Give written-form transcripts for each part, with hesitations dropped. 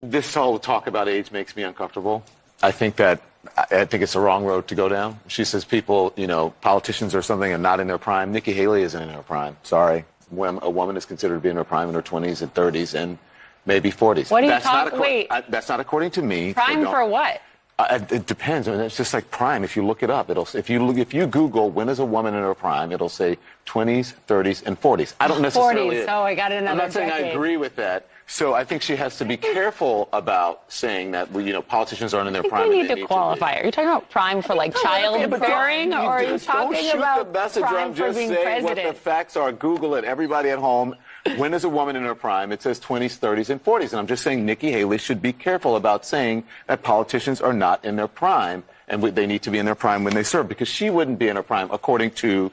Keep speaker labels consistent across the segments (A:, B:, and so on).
A: This whole talk about age makes me uncomfortable. I think it's the wrong road to go down. She says people, politicians or something are not in their prime. Nikki Haley isn't in her prime. Sorry. When a woman is considered to be in her prime in her 20s and 30s and maybe 40s.
B: What are you talking? Wait.
A: That's not according to me.
B: Prime for what?
A: It depends. I mean, it's just like prime. If you look it up, if you Google when is a woman in her prime, it'll say 20s, 30s, and 40s. I don't necessarily.
B: 40s. Oh, I got another.
A: I'm not saying
B: decade.
A: I agree with that. So I think she has to be careful about saying that politicians aren't in their prime.
B: We need to qualify. Are you talking about prime for like childbearing, or are you talking about prime for being president?
A: What the facts are. Google it. Everybody at home. When is a woman in her prime? It says 20s, 30s, and 40s. And I'm just saying Nikki Haley should be careful about saying that politicians are not in their prime and they need to be in their prime when they serve, because she wouldn't be in her prime according to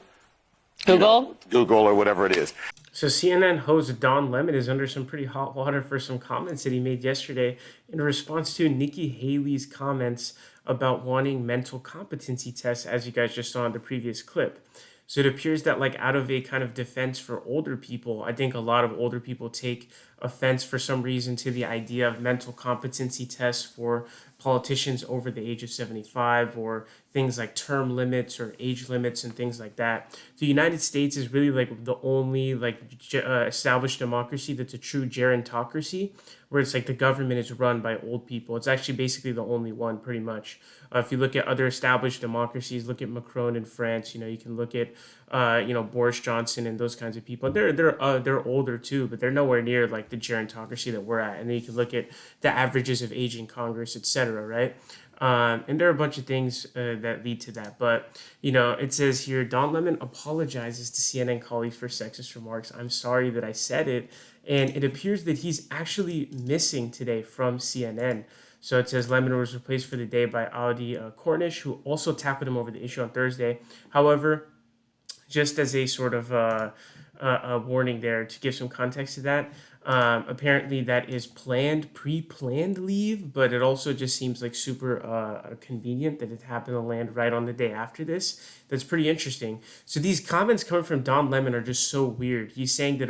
A: Google or whatever it is.
C: So CNN host Don Lemon is under some pretty hot water for some comments that he made yesterday in response to Nikki Haley's comments about wanting mental competency tests, as you guys just saw in the previous clip. So it appears that, like, out of a kind of defense for older people, I think a lot of older people take offense for some reason to the idea of mental competency tests for politicians over the age of 75, or things like term limits or age limits and things like that. The United States is really like the only established democracy that's a true gerontocracy, where it's like the government is run by old people. It's actually basically the only one, pretty much. If you look at other established democracies, look at Macron in France. You can look at Boris Johnson and those kinds of people. They're older too, but they're nowhere near like the gerontocracy that we're at. And then you can look at the averages of age in Congress, etc. Right? And there are a bunch of things that lead to that. But, it says here, Don Lemon apologizes to CNN colleagues for sexist remarks. I'm sorry that I said it. And it appears that he's actually missing today from CNN. So it says Lemon was replaced for the day by Audi Cornish, who also tackled him over the issue on Thursday. However, just as a sort of a warning there to give some context to that, apparently that is pre-planned leave, but it also just seems like super convenient that it happened to land right on the day after this. That's pretty interesting. So these comments coming from Don Lemon are just so weird. He's saying that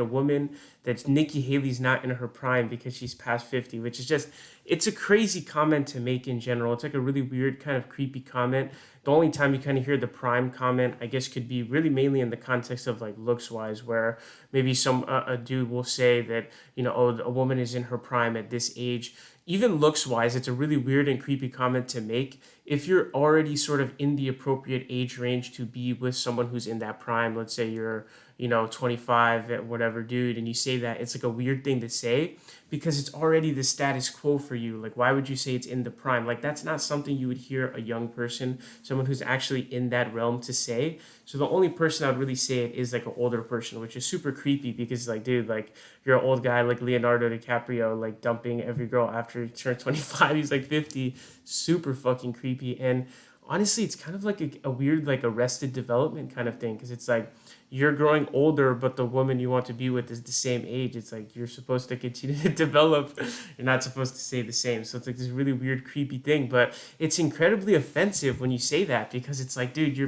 C: that Nikki Haley's not in her prime because she's past 50, which is just, it's a crazy comment to make in general. It's like a really weird kind of creepy comment. The only time you kind of hear the prime comment, I guess, could be really mainly in the context of like looks wise, where maybe a dude will say that, a woman is in her prime at this age. Even looks wise, it's a really weird and creepy comment to make if you're already sort of in the appropriate age range to be with someone who's in that prime. Let's say you're 25, whatever, dude, and you say that, it's like a weird thing to say because it's already the status quo for you. Like, why would you say it's in the prime? Like, that's not something you would hear a young person, someone who's actually in that realm, to say. So the only person I would really say it is like an older person, which is super creepy because, like, dude, like, you're an old guy like Leonardo DiCaprio, like, dumping every girl after he turns 25. He's like 50. Super fucking creepy. And honestly, it's kind of like a weird, like, Arrested Development kind of thing, because it's like you're growing older, but the woman you want to be with is the same age. It's like you're supposed to continue to develop. You're not supposed to stay the same. So it's like this really weird, creepy thing. But it's incredibly offensive when you say that, because it's like, dude, you're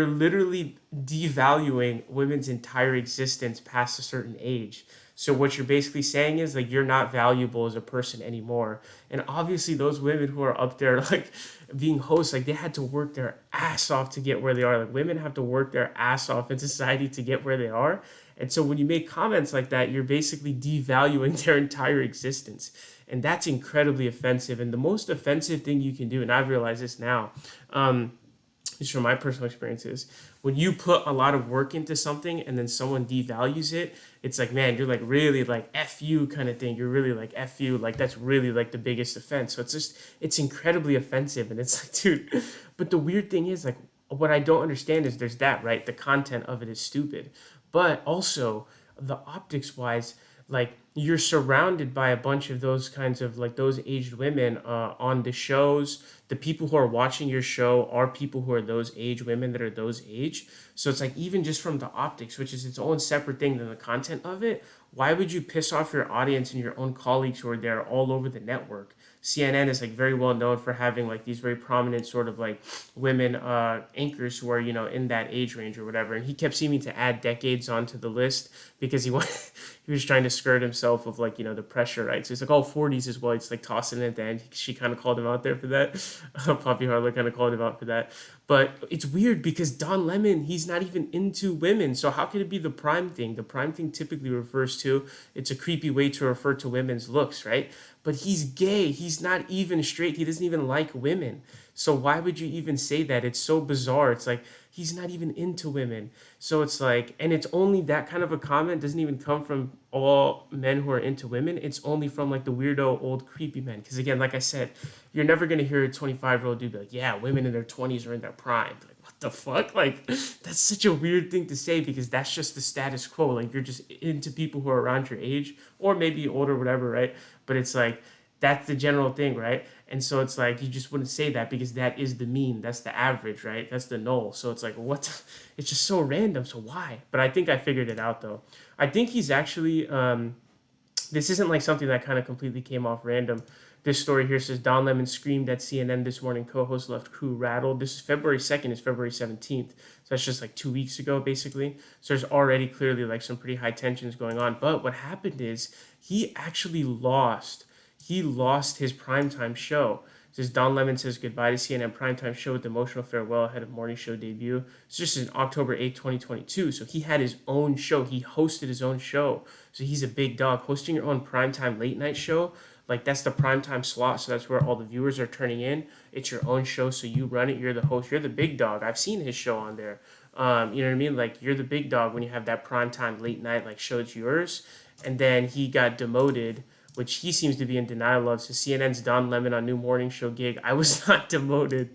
C: literally devaluing women's entire existence past a certain age. So what you're basically saying is, like, you're not valuable as a person anymore. And obviously those women who are up there, like, being hosts, like, they had to work their ass off to get where they are. Like, women have to work their ass off in society to get where they are. And so when you make comments like that, you're basically devaluing their entire existence. And that's incredibly offensive. And the most offensive thing you can do, and I've realized this now, just from my personal experiences, when you put a lot of work into something and then someone devalues it, it's like, man, you're like really like F you kind of thing. You're really like F you. Like, that's really like the biggest offense. So it's incredibly offensive. And it's like, dude, but the weird thing is, like, what I don't understand is there's that, right? The content of it is stupid. But also the optics wise, like, you're surrounded by a bunch of those kinds of, like, those aged women on the shows. The people who are watching your show are people who are those age women that are those age. So it's like, even just from the optics, which is its own separate thing than the content of it, why would you piss off your audience and your own colleagues who are there all over the network? CNN is like very well known for having like these very prominent sort of like women anchors who are, you know, in that age range or whatever. And he kept seeming to add decades onto the list because he was trying to skirt himself of like, you know, the pressure, right? So he's like, oh, 40s as well. It's like tossing it at the end. She kind of called him out there for that. Poppy Harlow kind of called him out for that. But it's weird because Don Lemon, he's not even into women. So how could it be the prime thing? The prime thing typically refers to, it's a creepy way to refer to women's looks, right? But he's gay. He's not even straight. He doesn't even like women. So why would you even say that? It's so bizarre. It's like he's not even into women. So it's like, and it's only that kind of a comment doesn't even come from all men who are into women. It's only from like the weirdo old creepy men. Because again, like I said, you're never going to hear a 25-year-old dude be like, yeah, women in their 20s are in their prime. Like, what the fuck? Like, that's such a weird thing to say because that's just the status quo. Like, you're just into people who are around your age or maybe older, whatever, right? But it's like, that's the general thing, right? And so it's like you just wouldn't say that because that is the mean, that's the average, right? That's the null. So it's like what? It's just so random. So why? But I think I figured it out though. I think he's actually this isn't like something that kind of completely came off random. This story here says Don Lemon screamed at CNN this morning. Co-host left crew rattled. This is February 2nd. It's February 17th. So that's just like 2 weeks ago, basically. So there's already clearly like some pretty high tensions going on. But what happened is he actually lost. He lost his primetime show. It says Don Lemon says goodbye to CNN primetime show with emotional farewell ahead of morning show debut. It's just in October 8th, 2022. So he had his own show. He hosted his own show. So he's a big dog. Hosting your own primetime late night show, like that's the primetime slot. So that's where all the viewers are turning in. It's your own show. So you run it. You're the host. You're the big dog. I've seen his show on there. You know what I mean? Like you're the big dog when you have that primetime late night like show. It's yours. And then he got demoted, which he seems to be in denial of. So CNN's Don Lemon on new morning show gig. I was not demoted.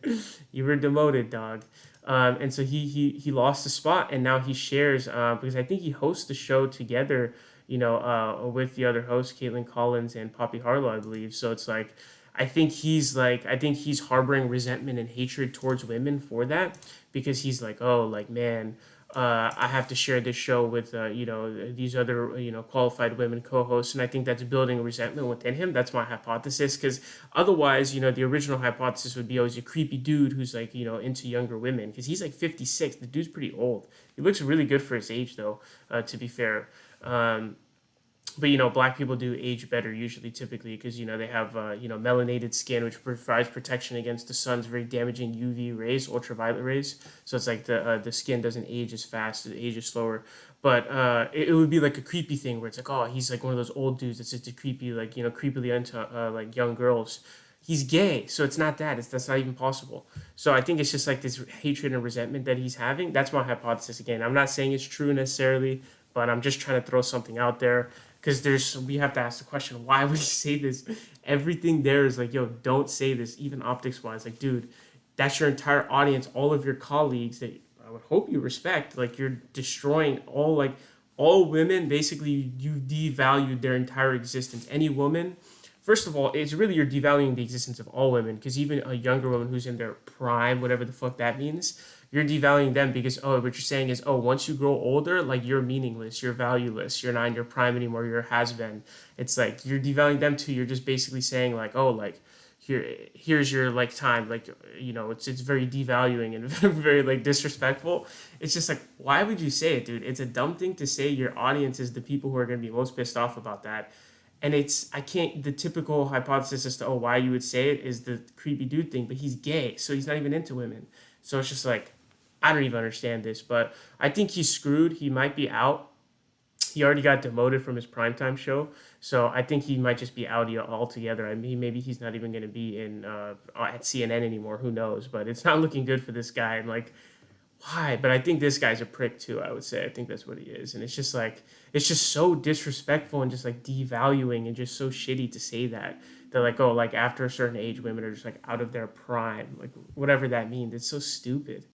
C: You were demoted, dog. And so he lost the spot, and now he shares because I think he hosts the show together, you know, with the other hosts, Kaitlan Collins and Poppy Harlow, I believe. So it's like I think he's harboring resentment and hatred towards women for that because he's like, oh, like man. I have to share this show with, you know, these other, you know, qualified women co-hosts. And I think that's building a resentment within him. That's my hypothesis. Because otherwise, you know, the original hypothesis would be, oh, he's a creepy dude who's like, you know, into younger women. Because he's like 56. The dude's pretty old. He looks really good for his age, though, to be fair. But, you know, black people do age better usually, typically, because, you know, they have, you know, melanated skin, which provides protection against the sun's very damaging UV rays, ultraviolet rays. So it's like the skin doesn't age as fast, it ages slower. But it would be like a creepy thing where it's like, oh, he's like one of those old dudes that's just a creepy, like, you know, creepily into like young girls. He's gay, so it's not that. That's not even possible. So I think it's just like this hatred and resentment that he's having. That's my hypothesis. Again, I'm not saying it's true necessarily, but I'm just trying to throw something out there because we have to ask the question, why would he say this? Everything there is like, yo, don't say this, even optics wise. Like, dude, that's your entire audience, all of your colleagues that I would hope you respect. Like, you're destroying all women. Basically, you devalued their entire existence. Any woman, first of all, it's really you're devaluing the existence of all women because even a younger woman who's in their prime, whatever the fuck that means, you're devaluing them because, oh, what you're saying is, oh, once you grow older, like you're meaningless, you're valueless, you're not in your prime anymore, you're a has-been. It's like you're devaluing them too. You're just basically saying like, oh, like here's your like time, like, you know, it's very devaluing and very like disrespectful. It's just like, why would you say it, dude? It's a dumb thing to say. Your audience is the people who are going to be most pissed off about that. And the typical hypothesis as to, oh, why you would say it is the creepy dude thing, but he's gay, so he's not even into women. So it's just like, I don't even understand this, but I think he's screwed. He might be out. He already got demoted from his primetime show, so I think he might just be out altogether. I mean, maybe he's not even going to be in at CNN anymore. Who knows? But it's not looking good for this guy. And like, why? But I think this guy's a prick too, I would say. I think that's what he is. And it's just like, it's just so disrespectful and just like devaluing and just so shitty to say that. They're like, oh, like after a certain age, women are just like out of their prime. Like whatever that means. It's so stupid.